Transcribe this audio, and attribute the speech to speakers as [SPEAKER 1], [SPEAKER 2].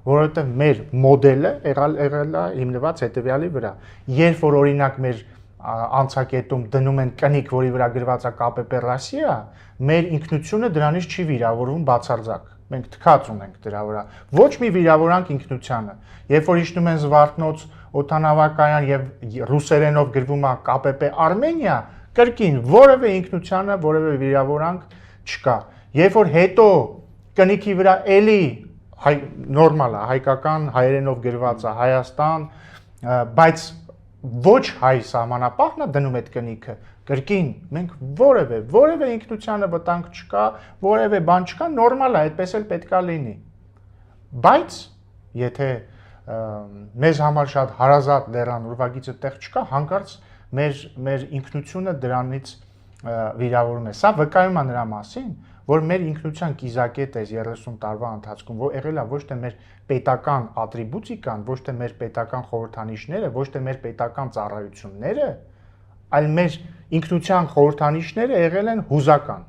[SPEAKER 1] որովհետև մեր մոդելը եղել է հիմնված հետևյալի վրա։ Երբ որ օրինակ մեր անցակետում դնում են կնիկ, որի վրա գրված է ԿՊՊ Ռոսիա, մեր ինքնությունը դրանից չի վիրավորվում բացարձակ։ Մենք թքած ունենք դրա վրա։ Ոչ մի վիրավորանք ինքնությանը։ Երբ որ իջնում են Զվարթնոց օդանավակայան եւ ռուսերենով գրվում է ԿՊՊ Արմենիա, կրկին որևէ ինքնությանը որևէ վիրավորանք չկա։ Երբ որ հետո կնիքի վրա էլի նորմալ է, հայկական հայերենով գրված է Հայաստան, բայց ոչ հայ սահմանապահն է դնում այդ կնիքը, կրկին մենք որևէ ինքնությանը վտանգ չկա, որևէ բան չկա, նորմալ է, այդպես էլ պետքա լինի։ Բայց եթե մեզ համար շատ հարազատ լեռան ուրվագիծը տեղ չկա, հանկարծ մեր ինքնությունը դրանից վիրավորում է։ Սա վկայում է նրա մասին, որ մեր ինքնության կիզակետը 30 տարվա ընթացքում եղել է ոչ թե մեր պետական ատրիբուտիկան, ոչ թե մեր պետական խորհրդանիշները, ոչ թե մեր պետական ծառայությունները, այլ մեր ինքնության խորհրդանիշները եղել են հուզական։